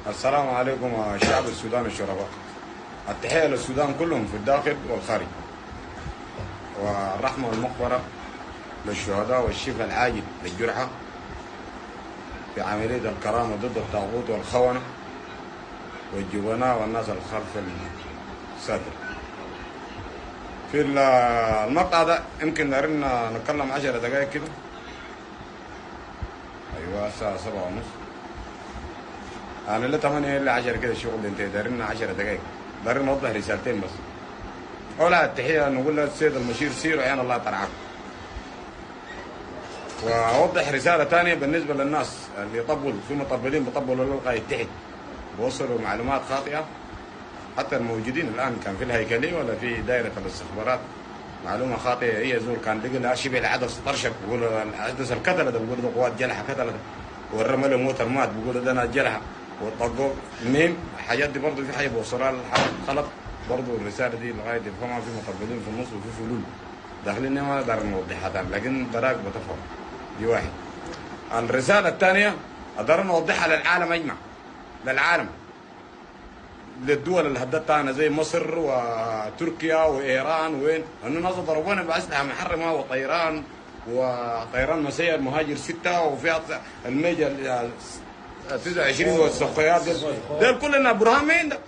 السلام عليكم شعب السودان الشرفاء. التحية للسودان كلهم في الداخل والخارج، والرحمة والمغفرة للشهداء والشفاء العاجل للجرحى في عملية الكرامة ضد الطاغوت والخونة والجبناء والناس الخلف السافر. في المقطع ده يمكن دارنا نتكلم 10 دقائق كده. ايوه الساعة 7:30. انا اللي 8 الا 10 كده الشغل انتهى، دارنا 10 دقائق. دارنا نوضح رسالتين بس. أولى التحية نقول للسيد المشير سير وعين الله ترعاك. وأوضح رسالة ثانية بالنسبة للناس اللي يطبلوا، في مطبلين بيطبلوا للقاء يتحد، بوصلوا معلومات خاطئة. حتى الموجودين الآن كان في الهيكلية ولا في دائرة الاستخبارات معلومة خاطئة. هي زول كان لقى لها شبه العدس طرشق، بيقولوا العدس القتلة ده، بيقولوا ده قوات جلحة قتلة، والرمل موتر مات بيقولوا ده ناس جلحة والطقوق. المهم الحاجات دي برضه في حاجة بوصلها للحرب غلط. برضه الرسالة دي لغاية يفهمها في مطبلين في النص وفي فلول داخلين ما نقدر نوضحها ثاني، لكن براك بتفهم. دي واحد. الرسالة الثانية أقدر نوضحها للعالم أجمع، للعالم، للدول اللي هددتها زي مصر وتركيا وإيران وين، إنه ناس ضربونا بأسلحة محرمة وطيران مسير مهاجر 6 وفيها الميجا 29 والسقيات ديل كلنا برهان مين ده؟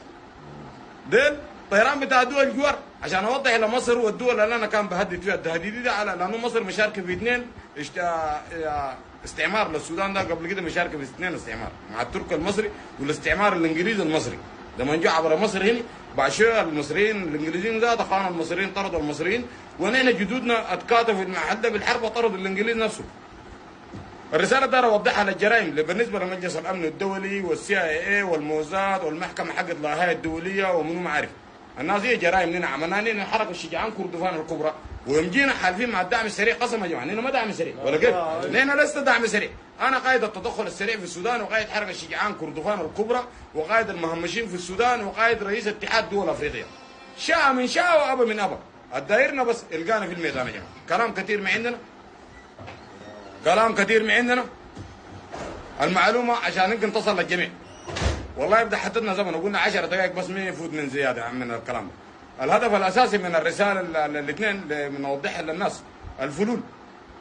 ديل طيران بتاع دول الجوار. عشان اوضح لمصر والدول اللي انا كان بهدد فيها التهديد ده، على لانه مصر مشاركه في 2 استعمار للسودان ده قبل كده، مشاركه في 2 استعمار مع الترك المصري والاستعمار الانجليزي المصري. لما جاء عبر مصر هنا بعد شويه المصريين الانجليزيين ده خانوا المصريين، طردوا المصريين، ونحن جدودنا اتكاتفوا في المحل ده بالحرب وطردوا الانجليز نفسه. الرساله دار اوضحها للجرائم اللي بالنسبه لمجلس الامن الدولي والCIA والموزاد والمحكمه حقت اللاهاي الدوليه ومنو ما عارف. الناس هي جرائم نحن عملناها، نحن حركه الشجعان كردفان الكبرى، ويوم جينا حالفين مع الدعم السريع قسما يا جماعه نحن ما دعم سريع ولا كيف؟ نحن لسنا دعم سريع. انا قائد التدخل السريع في السودان، وقائد حركه الشجعان كردفان الكبرى، وقائد المهمشين في السودان، وقائد رئيس اتحاد دول افريقيا. شاء من شاء وابى من ابى. الدايرنا بس القانا في الميدان يا جماعه. كلام كثير ما عندنا، كلام كثير ما عندنا. المعلومه عشان يمكن تصل للجميع. والله يبدا حددنا زمن وقلنا 10 دقائق بس، ما يفوت من زياده من الكلام ده. الهدف الاساسي من الرساله الاثنين بنوضحها للناس الفلول.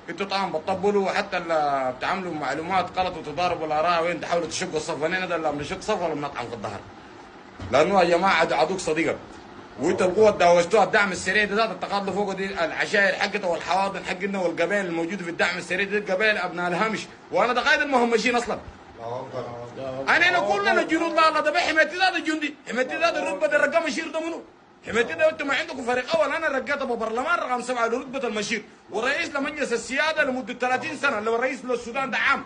انتوا طبعا بتطبلوا وحتى بتعملوا معلومات غلط وتضاربوا الاراء وين تحاولوا تشقوا الصف، ونحن ده لا بنشق صف ولا بنطعن في الظهر. لانه يا جماعه عدوك صديقك، وانت القوه داوجتوها الدعم السريع ده ذات التقاضي فوق دي العشائر حقتها والحواضن حقنا والقبائل الموجوده في الدعم السريع دي قبائل ابناء الهامش، وانا ده قائد المهمشين اصلا. انا كلنا جنود الله ده بحمايتي ذات الجندي، حمايتي ذات الرتبه ده الرقم مشير ده منو؟ حمايتي ده انتم ما عندكم فريق اول، انا رقيته ببرلمان رقم 7 لرتبه المشير، ورئيس لمجلس السياده لمده 30 سنه، اللي هو الرئيس للسودان ده عام.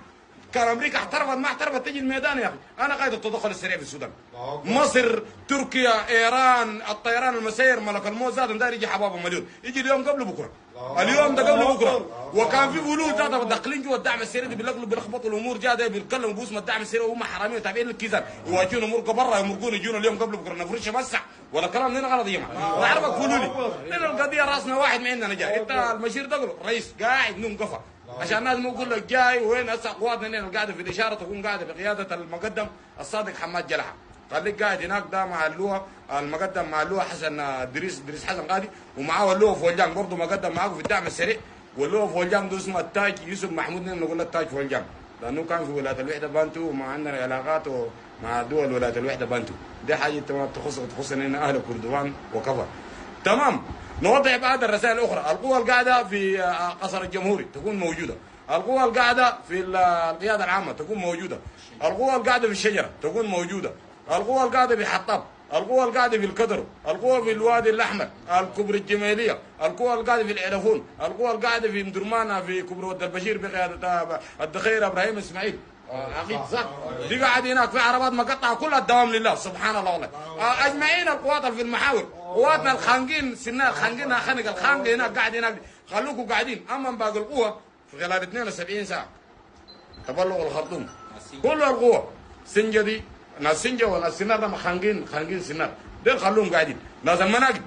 كان امريكا احترفت ما احترفت تجي الميدان يا اخي. انا قائد التدخل السريع في السودان. مصر، تركيا، ايران، الطيران المسير ملك الموت زادهم داير يجي حبابه مليون، يجي اليوم قبل بكره. اليوم ده قبل بكره. وكان في فلول ذاتها داخلين جوا الدعم السريع دي بيلخبطوا الامور، جا بيتكلموا باسم الدعم السريع وهم حراميه وتابعين للكيزان، يواجهون اموركم برا يمرقون يجون اليوم قبل بكره نفرش مسع ولا كلام لنا غلط يا جماعه. نعرفك فلولي. لنا القضيه راسنا واحد ما عندنا جاي. انت المشير تقول رئيس قاعد نوم قفا. عشان الناس ما يقول لك جاي وين هسه قواتنا هنا قاعده في الاشاره، تكون قاعده بقياده المقدم الصادق حماد جلحه. خليك قاعد هناك ده مع اللواء المقدم، مع اللواء حسن دريس حسن قاضي، ومعاه اللواء فولجان برضه مقدم معاه في الدعم السريع. واللواء فولجان ده اسمه التاج يوسف محمود، نقول له التاج فولجان لانه كان في ولايه الوحده بانتو وما عندنا علاقات مع دول ولايه الوحده بانتو. دي حاجه ما تخصنا هنا اهل كردفان وكفر. تمام. نوضح بعض الرسائل الاخرى. القوى القاعده في قصر الجمهوري تكون موجوده، القوى القاعده في القياده العامه تكون موجوده، القوى القاعده في الشجره تكون موجوده، القوى القاعده في حطاب، القوى القاعده في الكدر، القوى في الوادي الاحمر، الكبر الجماليه، القوى القاعده في العرفون، القوى القاعده في مدرمانه في كبر ود البشير بقياده الدخير ابراهيم اسماعيل. اكيد صح. دي قاعد هناك في عربات مقطعه كلها الدوام لله سبحان الله. والله اجمعين القوات في المحاور، قواتنا الخانقين سنان الخانقين خنق الخانق هناك قاعد هناك، خلوكم قاعدين. اما باقي القوه في خلال 72 ساعه تبلغ الخرطوم كل القوه سنجه دي ناس سنجه وناس سنار ده خانقين سنار ديل خلوهم قاعدين. ناس المناقب